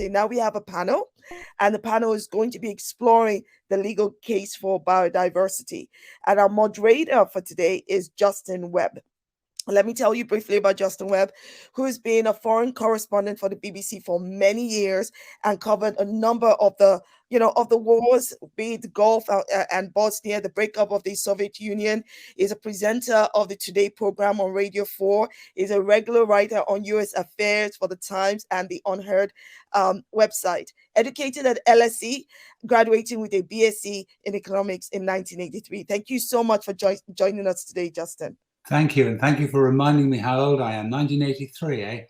Tuesday. Now we have a panel, and the panel is going to be exploring the legal case for biodiversity. And our moderator for today is Justin Webb. Let me tell you briefly about Justin Webb, who has been a foreign correspondent for the BBC for many years and covered a number of the, of the wars, be it the Gulf and Bosnia, the breakup of the Soviet Union. Is a presenter of the Today program on Radio 4. Is a regular writer on U.S. affairs for the Times and the Unheard website. Educated at LSE, graduating with a BSc in economics in 1983. Thank you so much for joining us today, Justin. Thank you, and thank you for reminding me how old I am. 1983, eh?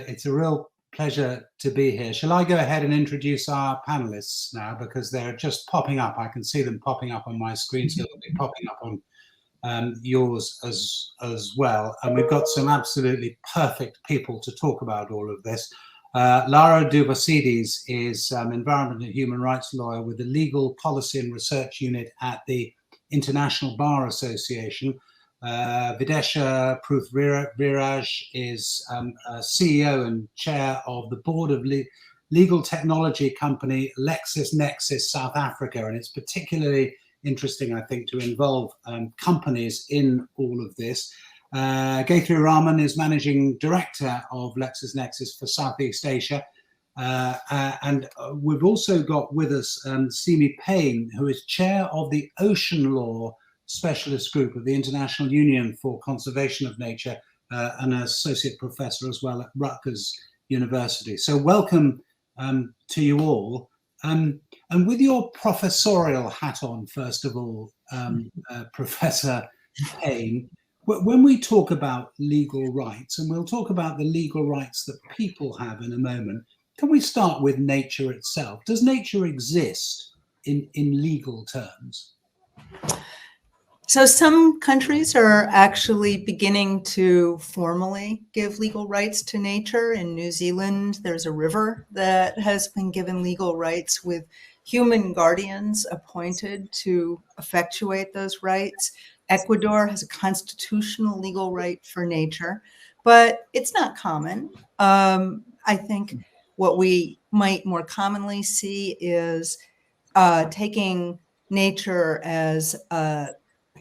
It's a real pleasure to be here. Shall I go ahead and introduce our panelists now, because they're just popping up. I can see them popping up on my screen, so they'll be popping up on yours as well. And we've got some absolutely perfect people to talk about all of this. Lara Douvartzidis is environment and human rights lawyer with the Legal Policy and Research Unit at the International Bar Association. Videsha Proothveerajh is CEO and chair of the board of legal technology company LexisNexis South Africa, and it's particularly interesting, I think, to involve companies in all of this. Gaythri Raman is managing director of LexisNexis for South East Asia. And we've also got with us Cymie Payne, who is chair of the Ocean Law Specialist Group of the International Union for Conservation of Nature, and an associate professor as well at Rutgers University. So welcome to you all. And with your professorial hat on, first of all, Professor Payne, when we talk about legal rights, and we'll talk about the legal rights that people have in a moment, can we start with nature itself? Does nature exist in legal terms? So some countries are actually beginning to formally give legal rights to nature. In New Zealand, there's a river that has been given legal rights with human guardians appointed to effectuate those rights. Ecuador has a constitutional legal right for nature, but it's not common. I think what we might more commonly see is taking nature as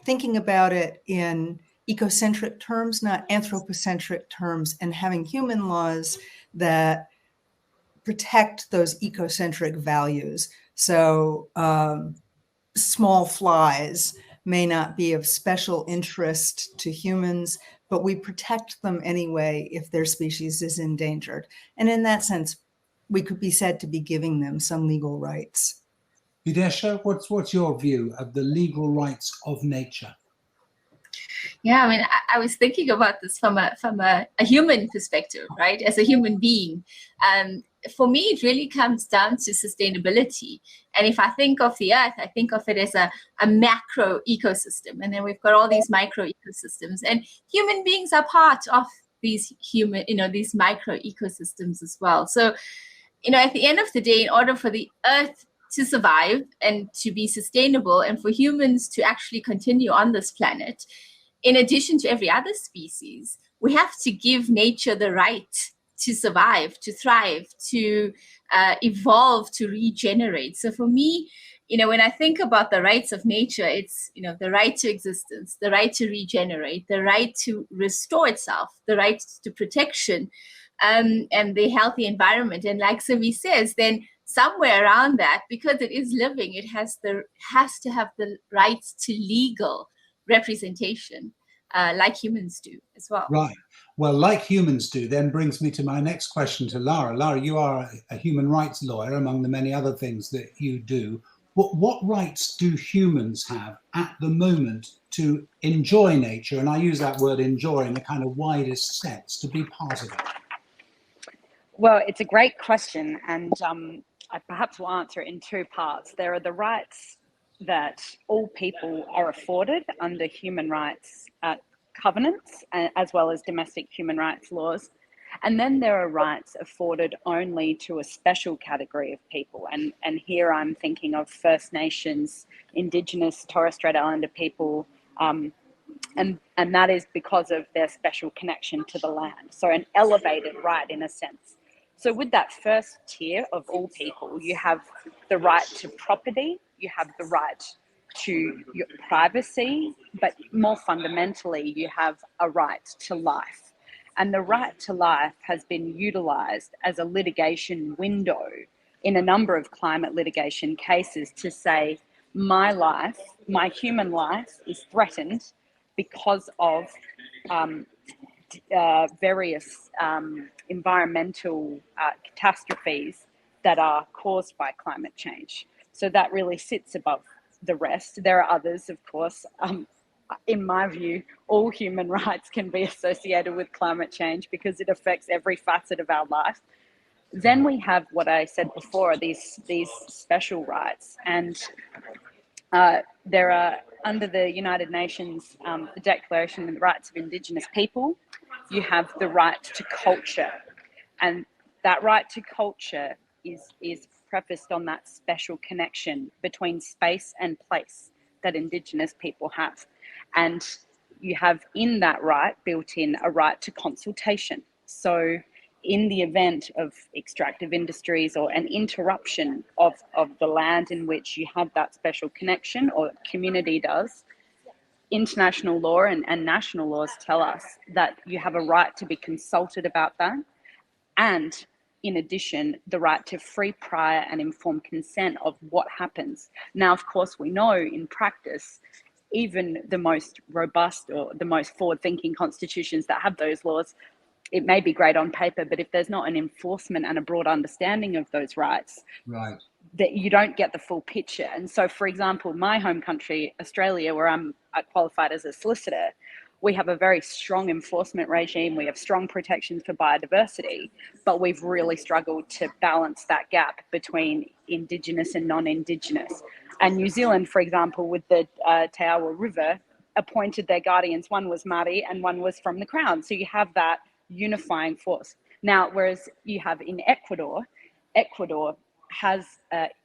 thinking about it in ecocentric terms, not anthropocentric terms, and having human laws that protect those ecocentric values. So small flies may not be of special interest to humans, but we protect them anyway if their species is endangered. And in that sense, we could be said to be giving them some legal rights. Videsha, what's your view of the legal rights of nature? Yeah, I mean, I was thinking about this from a human perspective, right? As a human being, for me, it really comes down to sustainability. And if I think of the earth, I think of it as a macro ecosystem, and then we've got all these micro ecosystems, and human beings are part of these these micro ecosystems as well. So, at the end of the day, in order for the earth to survive and to be sustainable, and for humans to actually continue on this planet, in addition to every other species, we have to give nature the right to survive, to thrive, to evolve, to regenerate. So for me, when I think about the rights of nature, it's, the right to existence, the right to regenerate, the right to restore itself, the right to protection, and the healthy environment. And like Cymie says, then somewhere around that, because it is living, it has to have the rights to legal representation, like humans do as well. Right. Well, like humans do, then brings me to my next question to Lara. Lara, you are a human rights lawyer, among the many other things that you do. What rights do humans have at the moment to enjoy nature? And I use that word enjoy in the kind of widest sense, to be part of it. Well, it's a great question, and I perhaps will answer it in two parts. There are the rights that all people are afforded under human rights covenants, as well as domestic human rights laws. And then there are rights afforded only to a special category of people. And here I'm thinking of First Nations, Indigenous, Torres Strait Islander people, and that is because of their special connection to the land. So an elevated right in a sense. So with that first tier of all people, you have the right to property, you have the right to your privacy, but more fundamentally, you have a right to life. And the right to life has been utilised as a litigation window in a number of climate litigation cases to say, my life, my human life is threatened because of various environmental catastrophes that are caused by climate change. So that really sits above the rest. There are others, of course. In my view, all human rights can be associated with climate change because it affects every facet of our life. Then we have what I said before, these special rights. And there are, under the United Nations, the Declaration on the Rights of Indigenous People, you have the right to culture. And that right to culture is prefaced on that special connection between space and place that Indigenous people have. And you have in that right built in a right to consultation. So in the event of extractive industries or an interruption of the land in which you have that special connection, or community does, international law and national laws tell us that you have a right to be consulted about that. And in addition, the right to free, prior and informed consent of what happens. Now, of course, we know in practice, even the most robust or the most forward-thinking constitutions that have those laws, it may be great on paper, but if there's not an enforcement and a broad understanding of those rights, right, that you don't get the full picture. And so, for example, my home country, Australia, where I'm qualified as a solicitor, we have a very strong enforcement regime. We have strong protections for biodiversity, but we've really struggled to balance that gap between Indigenous and non-Indigenous. And New Zealand, for example, with the Te Awa River, appointed their guardians. One was Māori and one was from the Crown. So you have that unifying force. Now, whereas you have in Ecuador has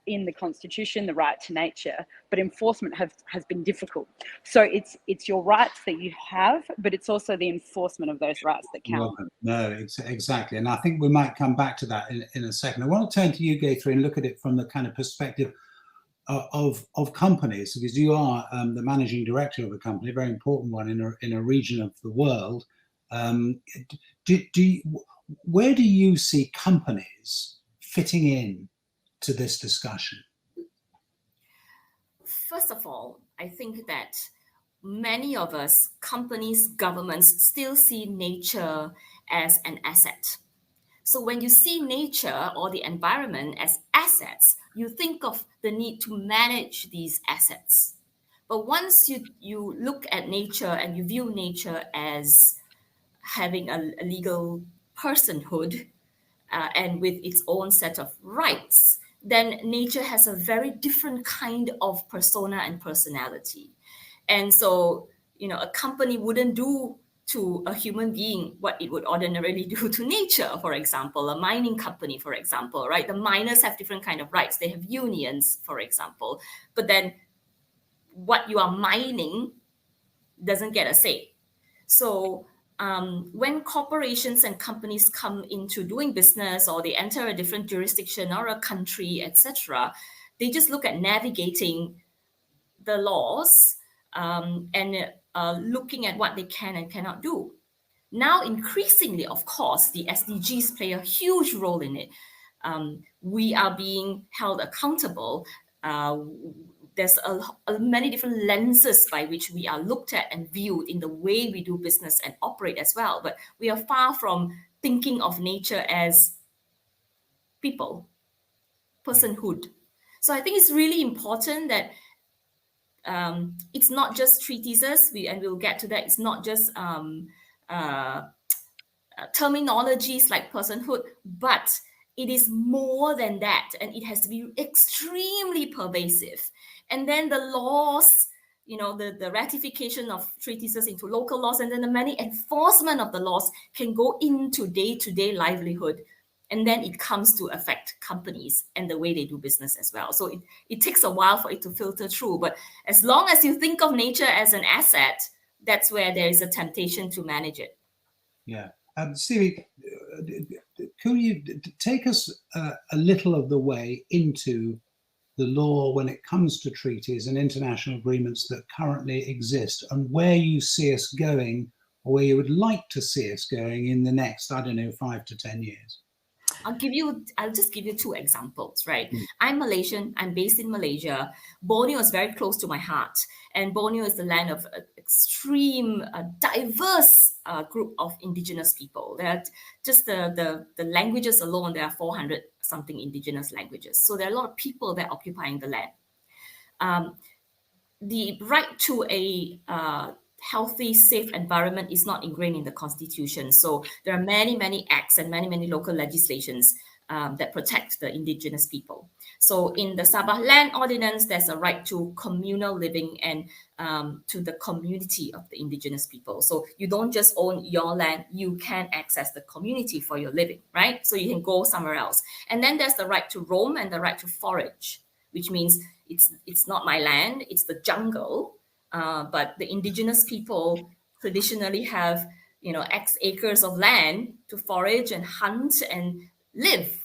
in the constitution the right to nature, but enforcement has been difficult. So it's your rights that you have, but it's also the enforcement of those rights that count. No, exactly. And I think we might come back to that in a second. I want to turn to you, Gaythri, and look at it from the kind of perspective of companies, because you are the managing director of a company, a very important one in a region of the world. Where do you see companies fitting in to this discussion? First of all, I think that many of us, companies, governments, still see nature as an asset. So when you see nature or the environment as assets, you think of the need to manage these assets. But once you look at nature and you view nature as having a legal personhood and with its own set of rights, then nature has a very different kind of persona and personality. And so, a company wouldn't do to a human being what it would ordinarily do to nature, for example, a mining company, for example, right? The miners have different kind of rights. They have unions, for example, but then what you are mining doesn't get a say. So when corporations and companies come into doing business, or they enter a different jurisdiction or a country, etc., they just look at navigating the laws and looking at what they can and cannot do. Now, increasingly, of course, the SDGs play a huge role in it. We are being held accountable. There's many different lenses by which we are looked at and viewed in the way we do business and operate as well. But we are far from thinking of nature as people, personhood. So I think it's really important that it's not just treatises, and we'll get to that. It's not just terminologies like personhood, but it is more than that, and it has to be extremely pervasive. And then the laws, the ratification of treatises into local laws, and then the many enforcement of the laws can go into day-to-day livelihood. And then it comes to affect companies and the way they do business as well. So it takes a while for it to filter through. But as long as you think of nature as an asset, that's where there is a temptation to manage it. Yeah. Cymie, could you take us a little of the way into the law when it comes to treaties and international agreements that currently exist, and where you see us going, or where you would like to see us going in the next, I don't know, 5 to 10 years? I'll just give you 2 examples, right? I'm Malaysian, I'm based in Malaysia. Borneo is very close to my heart. And Borneo is the land of extreme, diverse group of indigenous people. There are just the languages alone, there are 400 something indigenous languages. So there are a lot of people that are occupying the land. The right to a healthy, safe environment is not ingrained in the constitution. So there are many, many acts and many, many local legislations that protect the indigenous people. So in the Sabah Land Ordinance, there's a right to communal living and to the community of the indigenous people. So you don't just own your land, you can access the community for your living, right? So you can go somewhere else. And then there's the right to roam and the right to forage, which means it's not my land, it's the jungle. But the indigenous people traditionally have, X acres of land to forage and hunt and live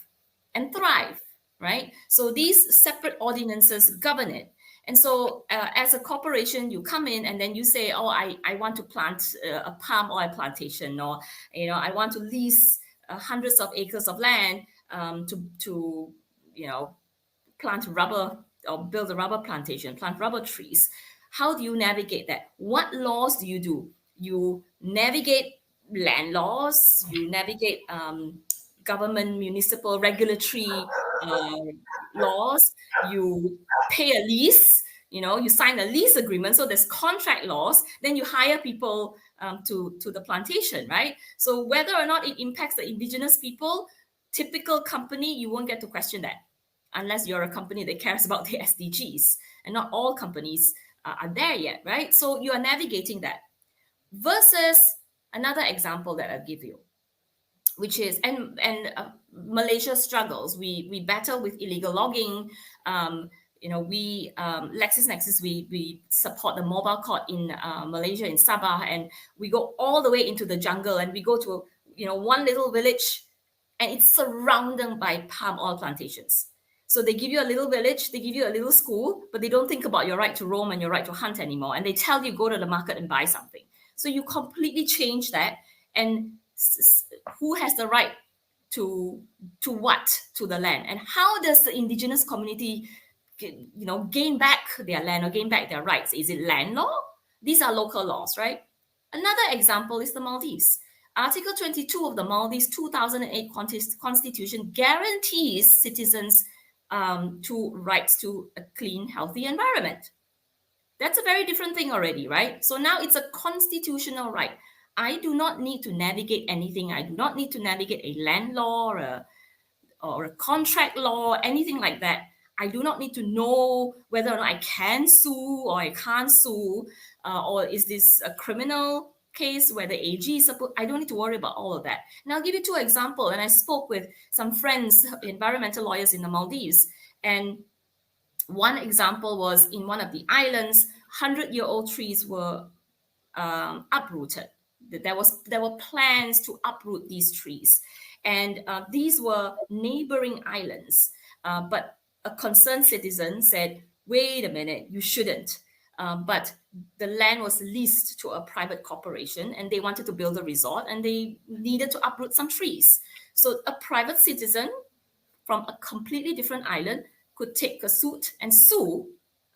and thrive, right? So these separate ordinances govern it. And so as a corporation, you come in and then you say, oh, I want to plant a palm oil plantation, or, I want to lease hundreds of acres of land to plant rubber or build a rubber plantation, plant rubber trees. How do you navigate that? What laws do? You navigate land laws, you navigate government, municipal, regulatory laws, you pay a lease, you sign a lease agreement, so there's contract laws, then you hire people to the plantation, right? So whether or not it impacts the indigenous people, typical company, you won't get to question that unless you're a company that cares about the SDGs, and not all companies are there yet, right? So you are navigating that. Versus another example that I'll give you, which is, and Malaysia struggles. We battle with illegal logging. We LexisNexis, we support the mobile court in Malaysia, in Sabah, and we go all the way into the jungle, and we go to one little village, and it's surrounded by palm oil plantations. So they give you a little village, they give you a little school, but they don't think about your right to roam and your right to hunt anymore. And they tell you go to the market and buy something. So you completely change that. And who has the right to what to the land? And how does the indigenous community, gain back their land or gain back their rights? Is it land law? These are local laws, right? Another example is the Maldives. Article 22 of the Maldives 2008 Constitution guarantees citizens to rights to a clean, healthy environment. That's a very different thing already, right? So now it's a constitutional right. I do not need to navigate anything. I do not need to navigate a land law or a contract law, anything like that. I do not need to know whether or not I can sue or I can't sue, or is this a criminal case where the AG is supposed. I don't need to worry about all of that. And I'll give you 2 examples. And I spoke with some friends, environmental lawyers in the Maldives. And one example was in one of the islands, 100-year-old trees were uprooted. There were plans to uproot these trees. And these were neighboring islands. But a concerned citizen said, wait a minute, you shouldn't. But the land was leased to a private corporation and they wanted to build a resort and they needed to uproot some trees. So a private citizen from a completely different island could take a suit and sue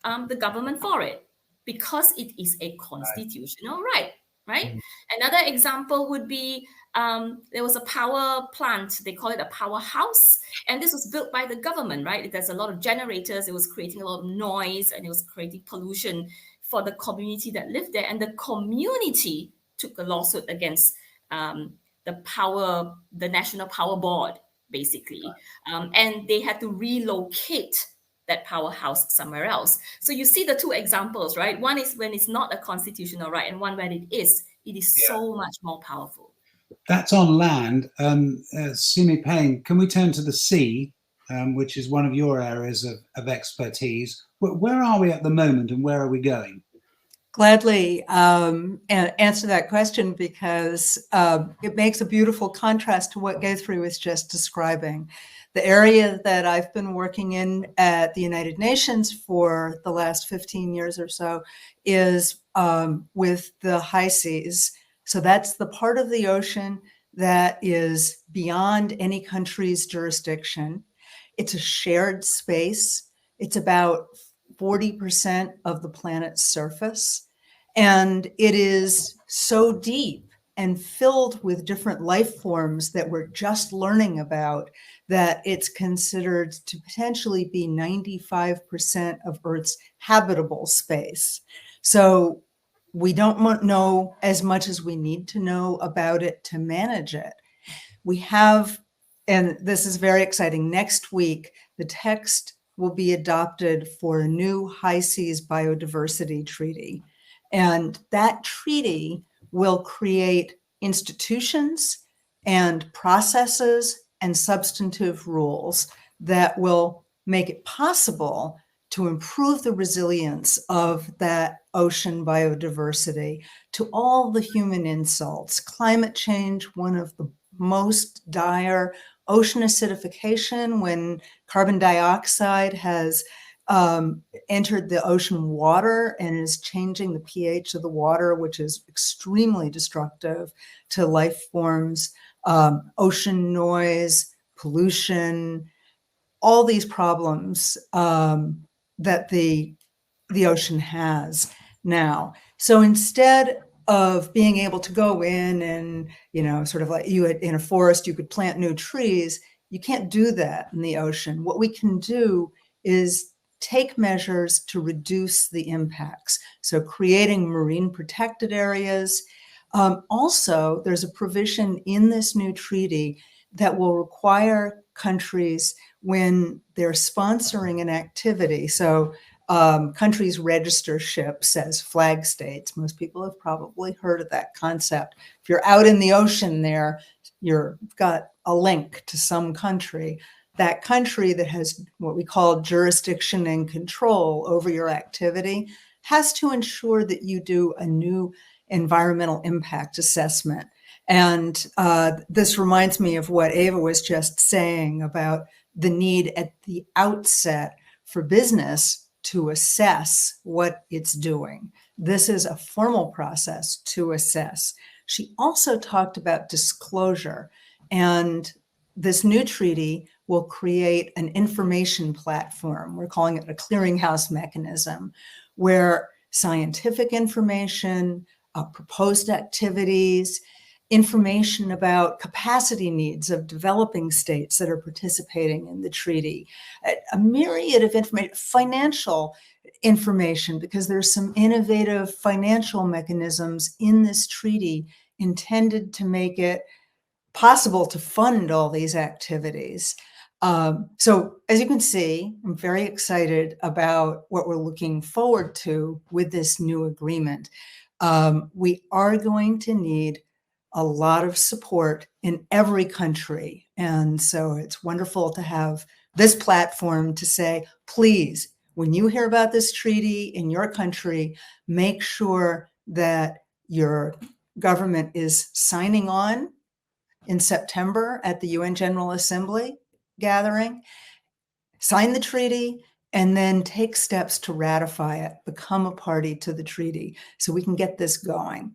the government for it because it is a constitutional right? Mm-hmm. Another example would be there was a power plant, they call it a powerhouse, and this was built by the government, right? There's a lot of generators, it was creating a lot of noise and it was creating pollution for the community that lived there, and the community took a lawsuit against the National Power Board, basically, and they had to relocate that powerhouse somewhere else. So you see the 2 examples, right? One is when it's not a constitutional right, and one when it is so much more powerful. That's on land. Cymie, Payne, can we turn to the sea, which is one of your areas of expertise? Where are we at the moment and where are we going? Gladly answer that question, because it makes a beautiful contrast to what Gaythri was just describing. The area that I've been working in at the United Nations for the last 15 years or so is with the high seas. So that's the part of the ocean that is beyond any country's jurisdiction. It's a shared space. It's about 40% of the planet's surface. And it is so deep and filled with different life forms that we're just learning about that it's considered to potentially be 95% of Earth's habitable space. So we don't know as much as we need to know about it to manage it. We have, and this is very exciting, next week, the text will be adopted for a new high seas biodiversity treaty. And that treaty will create institutions and processes and substantive rules that will make it possible to improve the resilience of that ocean biodiversity to all the human insults. Climate change, one of the most dire, ocean acidification, when carbon dioxide has entered the ocean water and is changing the pH of the water, which is extremely destructive to life forms, ocean noise, pollution, all these problems that the ocean has now. So instead of being able to go in and, sort of like in a forest, you could plant new trees, you can't do that in the ocean. What we can do is take measures to reduce the impacts. So creating marine protected areas. Also, there's a provision in this new treaty that will require countries, when they're sponsoring an activity, so countries register ships as flag states. Most people have probably heard of that concept. If you're out in the ocean there, you've got a link to some country. That country that has what we call jurisdiction and control over your activity has to ensure that you do a new environmental impact assessment. And this reminds me of what Eva was just saying about the need at the outset for business to assess what it's doing. This is a formal process to assess. She also talked about disclosure, and this new treaty will create an information platform. We're calling it a clearinghouse mechanism, where scientific information, proposed activities, information about capacity needs of developing states that are participating in the treaty, a myriad of information, financial information, because there's some innovative financial mechanisms in this treaty intended to make it possible to fund all these activities. So as you can see, I'm very excited about what we're looking forward to with this new agreement. We are going to need a lot of support in every country. And so it's wonderful to have this platform to say, please, when you hear about this treaty in your country, make sure that your government is signing on in September at the UN General Assembly gathering, sign the treaty, and then take steps to ratify it, become a party to the treaty so we can get this going.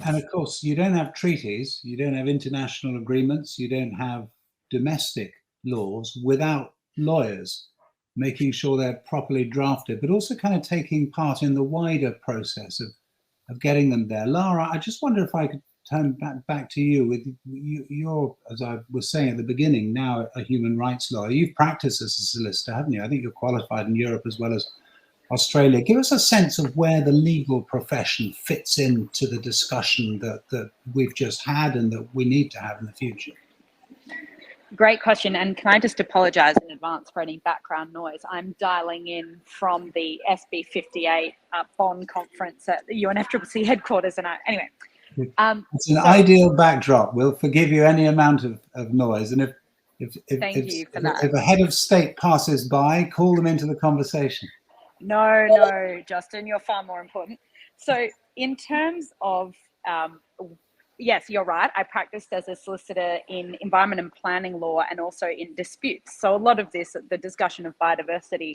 And of course, you don't have treaties, you don't have international agreements, you don't have domestic laws without lawyers making sure they're properly drafted, but also kind of taking part in the wider process of getting them there. Lara, I just wonder if I could turn back to you. With you're, as I was saying at the beginning, now a human rights lawyer. You've practiced as a solicitor, haven't you? I think you're qualified in Europe as well as Australia. Give us a sense of where the legal profession fits into the discussion that we've just had and that we need to have in the future. Great question. And can I just apologise in advance for any background noise? I'm dialing in from the SB 58 Bonn conference at the UNFCCC headquarters. And anyway. It's an ideal backdrop. We'll forgive you any amount of noise. And if a head of state passes by, call them into the conversation. No, Justin, you're far more important. So in terms of, yes, you're right. I practiced as a solicitor in environment and planning law and also in disputes. So a lot of this, the discussion of biodiversity,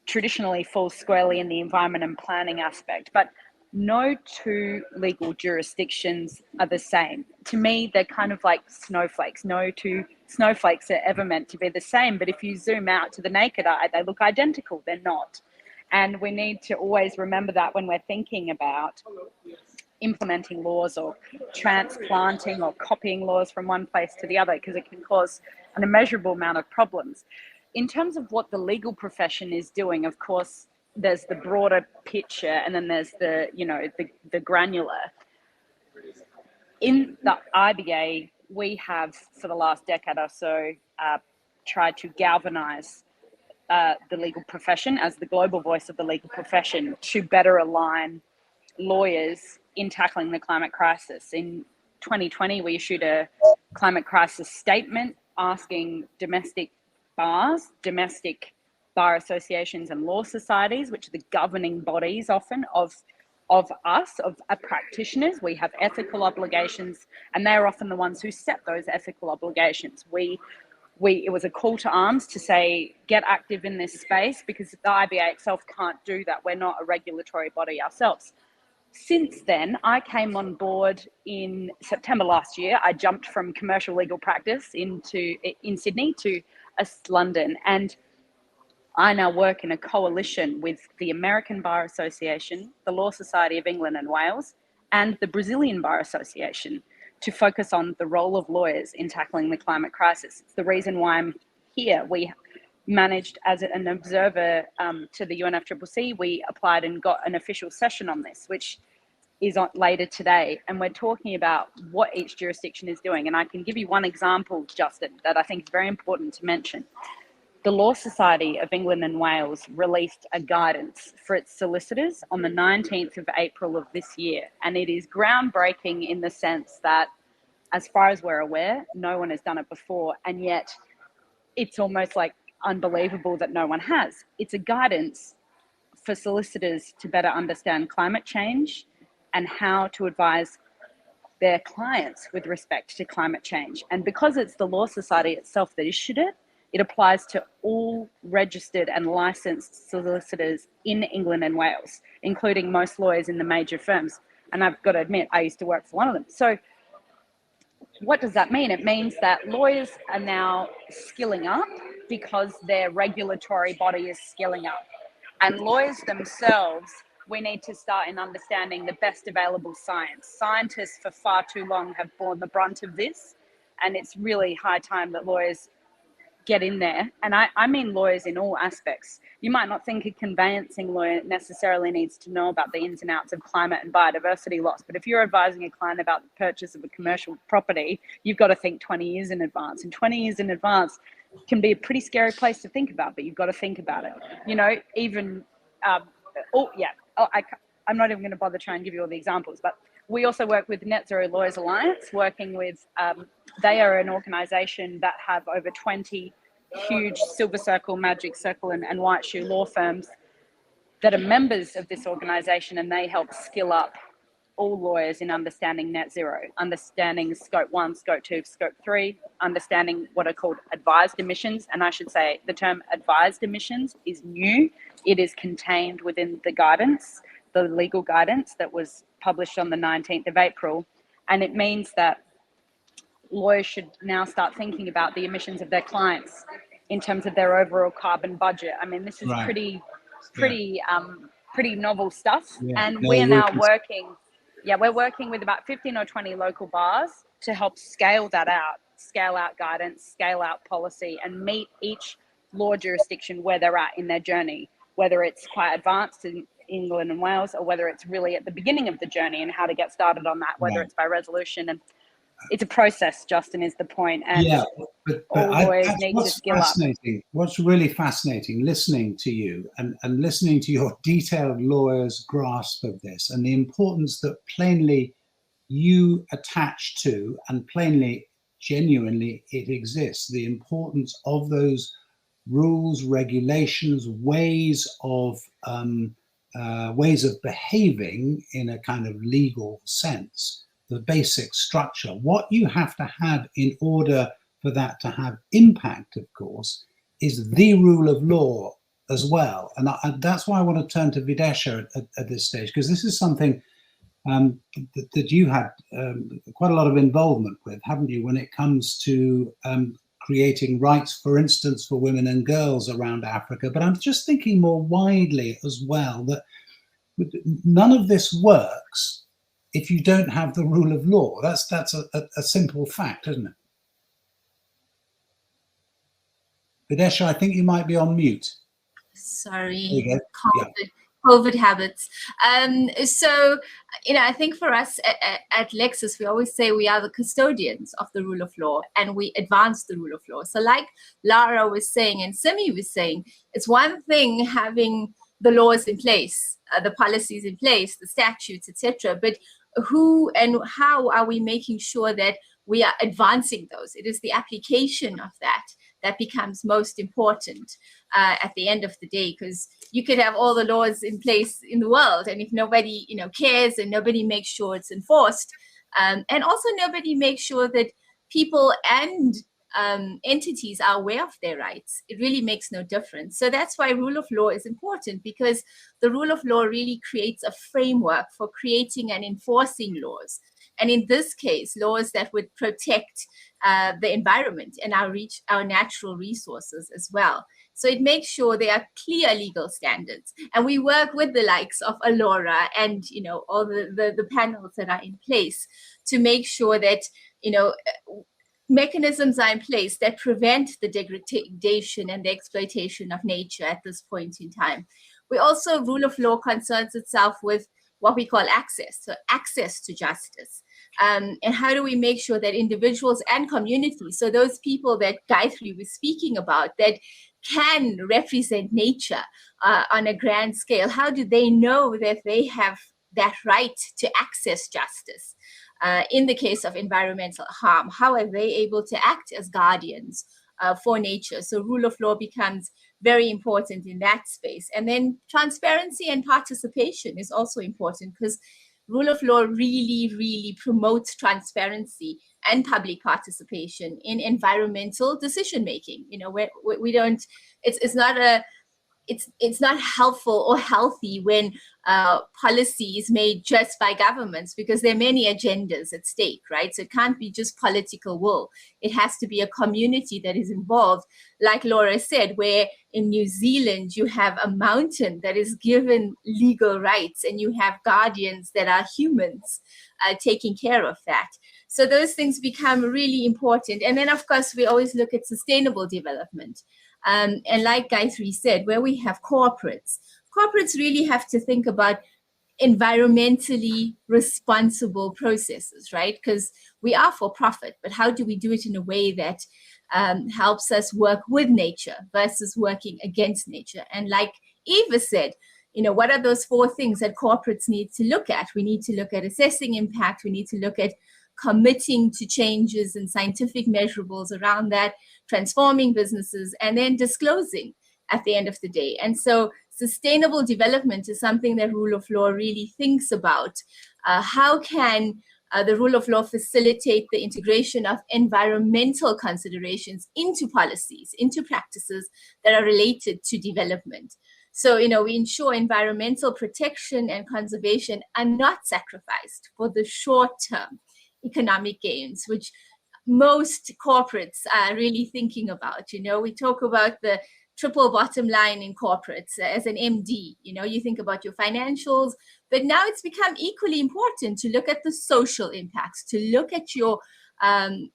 traditionally falls squarely in the environment and planning aspect. But no two legal jurisdictions are the same. To me, they're kind of like snowflakes. No two snowflakes are ever meant to be the same. But if you zoom out to the naked eye, they look identical. They're not. And we need to always remember that when we're thinking about implementing laws or transplanting or copying laws from one place to the other, because it can cause an immeasurable amount of problems. In terms of what the legal profession is doing, of course, there's the broader picture, and then there's the granular. In the IBA, we have, for the last decade or so, tried to galvanize the legal profession as the global voice of the legal profession to better align lawyers in tackling the climate crisis. In 2020, we issued a climate crisis statement asking domestic bar associations and law societies, which are the governing bodies often of practitioners. We have ethical obligations, and they're often the ones who set those ethical obligations. It was a call to arms to say, get active in this space, because the IBA itself can't do that. We're not a regulatory body ourselves. Since then, I came on board in September last year. I jumped from commercial legal practice in Sydney to London, and I now work in a coalition with the American Bar Association, the Law Society of England and Wales, and the Brazilian Bar Association to focus on the role of lawyers in tackling the climate crisis. It's the reason why I'm here. We managed as an observer to the UNFCCC. We applied and got an official session on this, which is on later today. And we're talking about what each jurisdiction is doing. And I can give you one example, Justin, that I think is very important to mention. The Law Society of England and Wales released a guidance for its solicitors on the 19th of April of this year. And it is groundbreaking in the sense that, as far as we're aware, no one has done it before. And yet it's almost like unbelievable that no one has. It's a guidance for solicitors to better understand climate change and how to advise their clients with respect to climate change. And because it's the Law Society itself that issued it, it applies to all registered and licensed solicitors in England and Wales, including most lawyers in the major firms. And I've got to admit, I used to work for one of them. So what does that mean? It means that lawyers are now skilling up because their regulatory body is skilling up. And lawyers themselves, we need to start in understanding the best available science. Scientists for far too long have borne the brunt of this, and it's really high time that lawyers get in there. And I mean lawyers in all aspects. You might not think a conveyancing lawyer necessarily needs to know about the ins and outs of climate and biodiversity loss, but if you're advising a client about the purchase of a commercial property, you've got to think 20 years in advance. And 20 years in advance can be a pretty scary place to think about, but you've got to think about it. You know, even, I'm not even going to bother trying to give you all the examples, but we also work with Net Zero Lawyers Alliance, working with, they are an organisation that have over 20 huge Silver Circle, Magic Circle and White Shoe law firms that are members of this organisation, and they help skill up all lawyers in understanding net zero, understanding scope 1, scope 2, scope 3, understanding what are called advised emissions. And I should say the term advised emissions is new. It is contained within the guidance, the legal guidance that was published on the 19th of April. And it means that lawyers should now start thinking about the emissions of their clients in terms of their overall carbon budget. I mean, this is pretty novel stuff. Yeah. And we're now working, we're working with about 15 or 20 local bars to help scale that out, scale out guidance, scale out policy, and meet each law jurisdiction where they're at in their journey, whether it's quite advanced in England and Wales, or whether it's really at the beginning of the journey and how to get started on that, whether it's by resolution. And it's a process, Justin, is the point. And but all lawyers need to skill up. What's really fascinating, listening to you and listening to your detailed lawyer's grasp of this, and the importance that plainly you attach to, and plainly, genuinely, it exists, the importance of those rules, regulations, ways of ways of behaving in a kind of legal sense, the basic structure. What you have to have in order for that to have impact, of course, is the rule of law as well. And that's why I want to turn to Videsha at this stage, because this is something that you had quite a lot of involvement with, haven't you, when it comes to creating rights, for instance, for women and girls around Africa. But I'm just thinking more widely as well, that none of this works if you don't have the rule of law. That's a simple fact, isn't it? Videsha, I think you might be on mute. Sorry, COVID habits. So, I think for us at Lexis, we always say we are the custodians of the rule of law, and we advance the rule of law. So like Lara was saying and Cymie was saying, it's one thing having the laws in place, the policies in place, the statutes, etc. But who and how are we making sure that we are advancing those? It is the application of that becomes most important at the end of the day, because you could have all the laws in place in the world, and if nobody cares and nobody makes sure it's enforced, and also nobody makes sure that people and entities are aware of their rights, it really makes no difference. So that's why rule of law is important, because the rule of law really creates a framework for creating and enforcing laws. And in this case, laws that would protect the environment and our natural resources as well. So it makes sure there are clear legal standards. And we work with the likes of Lara and all the panels that are in place to make sure that mechanisms are in place that prevent the degradation and the exploitation of nature at this point in time. We also, rule of law concerns itself with what we call access, so access to justice. And how do we make sure that individuals and communities, so those people that Gaythri was speaking about, that can represent nature on a grand scale, how do they know that they have that right to access justice? In the case of environmental harm, how are they able to act as guardians for nature? So rule of law becomes very important in that space. And then transparency and participation is also important, because rule of law really, really promotes transparency and public participation in environmental decision making. We don't. It's not helpful or healthy when policy is made just by governments, because there are many agendas at stake, right? So it can't be just political will. It has to be a community that is involved. Like Lara said, where in New Zealand, you have a mountain that is given legal rights, and you have guardians that are humans taking care of that. So those things become really important. And then, of course, we always look at sustainable development. And like Gaythri said, where we have corporates really have to think about environmentally responsible processes, right? Because we are for profit, but how do we do it in a way that helps us work with nature versus working against nature? And like Eva said, what are those 4 things that corporates need to look at? We need to look at assessing impact. We need to look at committing to changes and scientific measurables around that, transforming businesses, and then disclosing at the end of the day. And so sustainable development is something that rule of law really thinks about. How can the rule of law facilitate the integration of environmental considerations into policies, into practices that are related to development? So, we ensure environmental protection and conservation are not sacrificed for the short-term economic gains, which most corporates are really thinking about. We talk about the triple bottom line in corporates as an MD. You think about your financials, but now it's become equally important to look at the social impacts, to look at your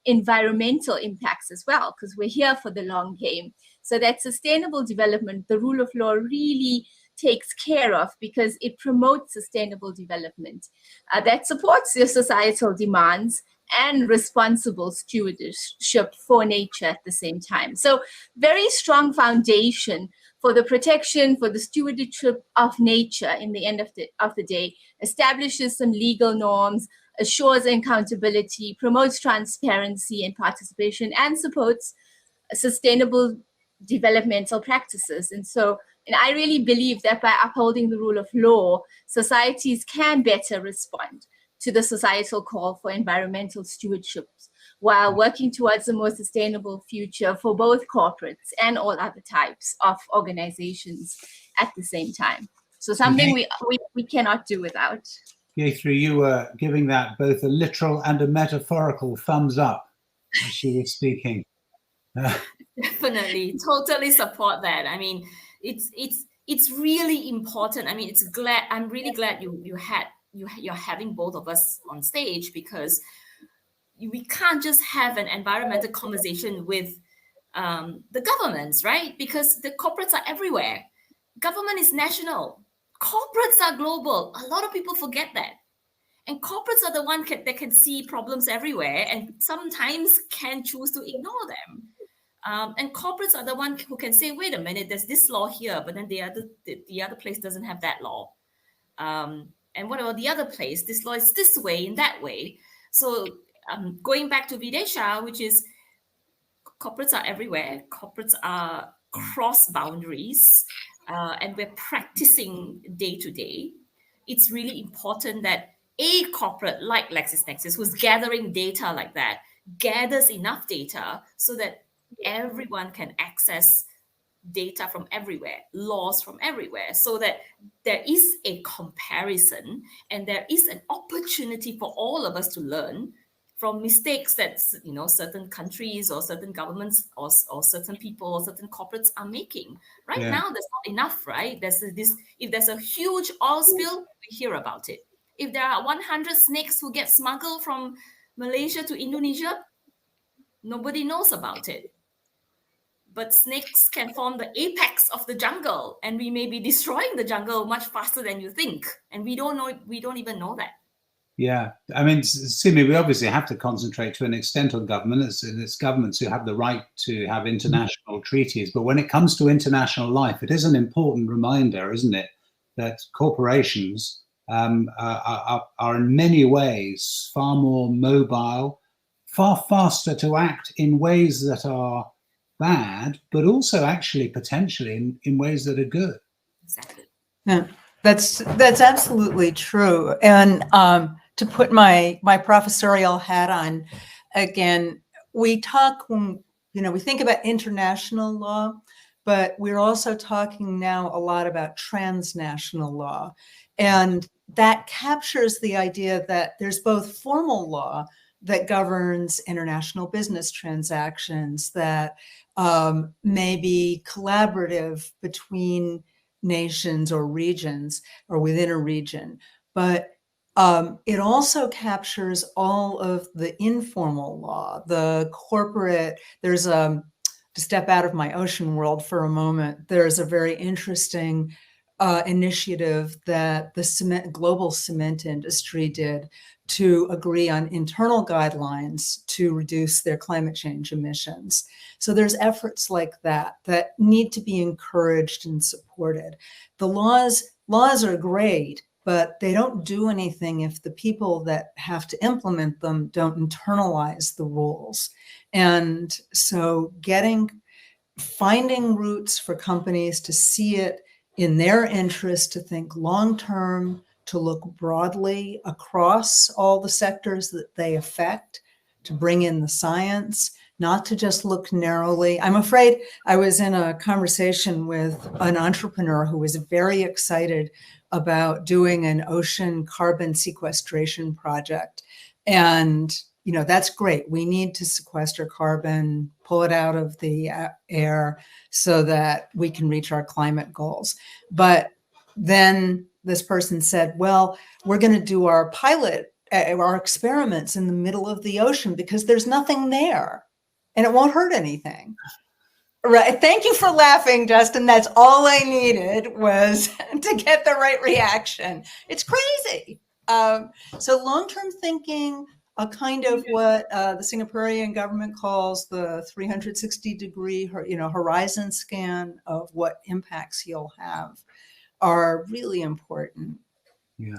environmental impacts as well, because we're here for the long game. So that sustainable development, the rule of law really takes care of, because it promotes sustainable development that supports your societal demands and responsible stewardship for nature at the same time. So very strong foundation for the protection, for the stewardship of nature in the end of the day, establishes some legal norms, assures accountability, promotes transparency and participation, and supports sustainable developmental practices. And so And I really believe that by upholding the rule of law, societies can better respond to the societal call for environmental stewardship while working towards a more sustainable future for both corporates and all other types of organizations at the same time. So something we cannot do without. Gaythri, you were giving that both a literal and a metaphorical thumbs up as she was speaking. Definitely, totally support that. I mean, it's really important. I mean, I'm really glad you're having both of us on stage, because we can't just have an environmental conversation with the governments, right? Because the corporates are everywhere. Government is national. Corporates are global. A lot of people forget that. And corporates are the one that can see problems everywhere and sometimes can choose to ignore them. And corporates are the one who can say, wait a minute, there's this law here, but then the other place doesn't have that law. And what about the other place? This law is this way and that way. So going back to Videsha, which is corporates are everywhere. Corporates are cross boundaries, and we're practicing day to day. It's really important that a corporate like LexisNexis, who's gathering data like that, gathers enough data so that everyone can access data from everywhere, laws from everywhere, so that there is a comparison and there is an opportunity for all of us to learn from mistakes that, you know, certain countries or certain governments or certain people or certain corporates are making. Right now, there's not enough, right? If there's a huge oil spill, we hear about it. If there are 100 snakes who get smuggled from Malaysia to Indonesia, nobody knows about it. But snakes can form the apex of the jungle, and we may be destroying the jungle much faster than you think. And we don't know, we don't even know that. Yeah, I mean, Cymie, we obviously have to concentrate to an extent on government. It's governments who have the right to have international treaties. But when it comes to international life, it is an important reminder, isn't it, that corporations are in many ways far more mobile, far faster to act in ways that are bad, but also actually potentially in ways that are good. Exactly. Yeah, that's absolutely true. And to put my professorial hat on again, we talk when, you know, we think about international law, but we're also talking now a lot about transnational law. And that captures the idea that there's both formal law that governs international business transactions that may be collaborative between nations or regions or within a region. But it also captures all of the informal law, the corporate. There's to step out of my ocean world for a moment, there's a very interesting initiative that the global cement industry did to agree on internal guidelines to reduce their climate change emissions. So there's efforts like that that need to be encouraged and supported. The laws are great, but they don't do anything if the people that have to implement them don't internalize the rules. And so finding routes for companies to see it in their interest, to think long-term, to look broadly across all the sectors that they affect, to bring in the science, not to just look narrowly. I'm afraid I was in a conversation with an entrepreneur who was very excited about doing an ocean carbon sequestration project. And, you know, that's great. We need to sequester carbon, pull it out of the air so that we can reach our climate goals. But then this person said, well, we're going to do our our experiments in the middle of the ocean because there's nothing there and it won't hurt anything. Right. Thank you for laughing, Justin. That's all I needed was to get the right reaction. It's crazy. So long-term thinking, a kind of what the Singaporean government calls the 360-degree, horizon scan of what impacts you'll have, are really important. Yeah.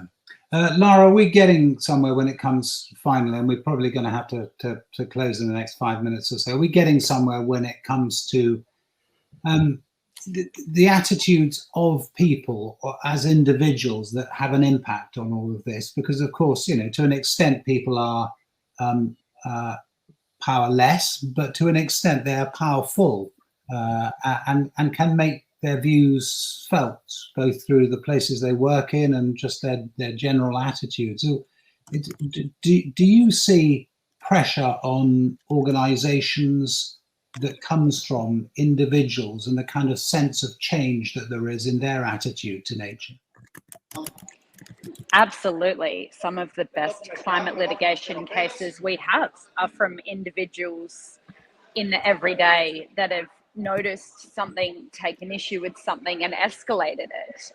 Lara, are we getting somewhere when it comes finally, and we're probably going to have to close in the next 5 minutes or so, are we getting somewhere when it comes to the attitudes of people or as individuals that have an impact on all of this, because of course, you know, to an extent people are powerless, but to an extent they are powerful, and can make their views felt both through the places they work in and just their general attitudes. So do you see pressure on organizations that comes from individuals and the kind of sense of change that there is in their attitude to nature? Absolutely. Some of the best climate litigation cases we have are from individuals in the everyday that have noticed something, taken issue with something and escalated it,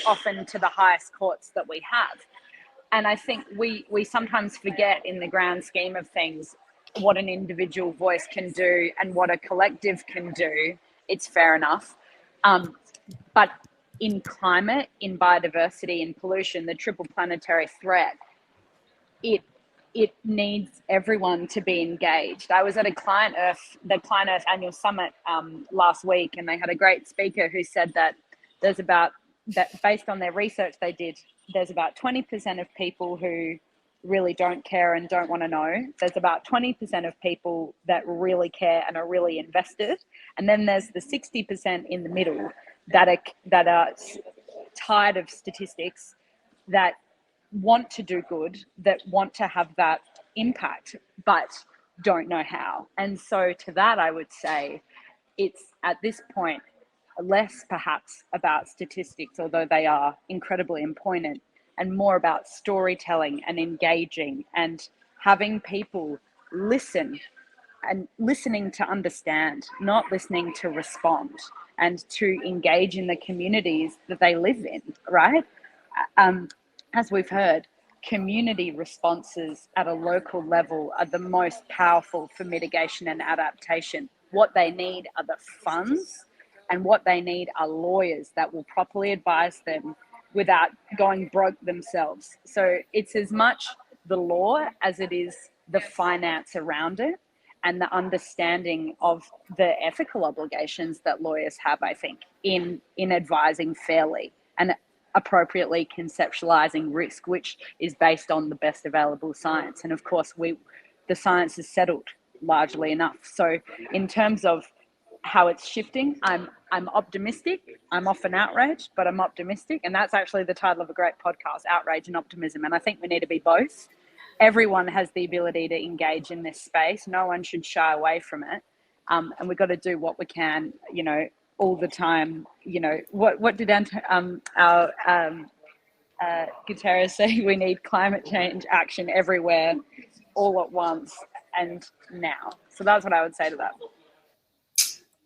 often to the highest courts that we have. And I think we sometimes forget in the grand scheme of things what an individual voice can do and what a collective can do. It's fair enough. But in climate, in biodiversity, in pollution, the triple planetary threat, it needs everyone to be engaged. I was at the Client Earth annual summit last week, and they had a great speaker who said that based on their research they did, there's about 20% of people who really don't care and don't want to know. There's about 20% of people that really care and are really invested. And then there's the 60% in the middle that are tired of statistics, that want to do good, that want to have that impact, but don't know how. And so to that, I would say it's at this point less perhaps about statistics, although they are incredibly important, and more about storytelling and engaging and having people listen, and listening to understand, not listening to respond, and to engage in the communities that they live in, right? As we've heard, community responses at a local level are the most powerful for mitigation and adaptation. What they need are the funds, and what they need are lawyers that will properly advise them without going broke themselves. So it's as much the law as it is the finance around it, and the understanding of the ethical obligations that lawyers have, I think, in advising fairly and appropriately conceptualizing risk, which is based on the best available science. And of course, the science is settled largely enough. So in terms of how it's shifting, I'm optimistic. I'm often outraged, but I'm optimistic. And that's actually the title of a great podcast, Outrage and Optimism. And I think we need to be both. Everyone has the ability to engage in this space. No one should shy away from it. And we've got to do what we can, you know, all the time. You know, what did our Gaythri say? We need climate change action everywhere, all at once and now. So that's what I would say to that.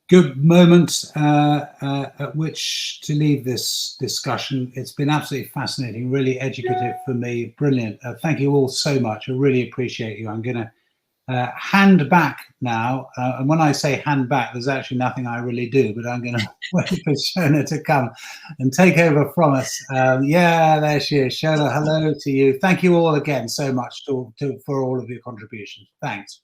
Good moment at which to leave this discussion. It's been absolutely fascinating, really educative for me. Brilliant. Thank you all so much. I really appreciate you. I'm going to hand back now. And when I say hand back, there's actually nothing I really do, but I'm going to wait for Shona to come and take over from us. Yeah, there she is. Shona, hello to you. Thank you all again so much for all of your contributions. Thanks.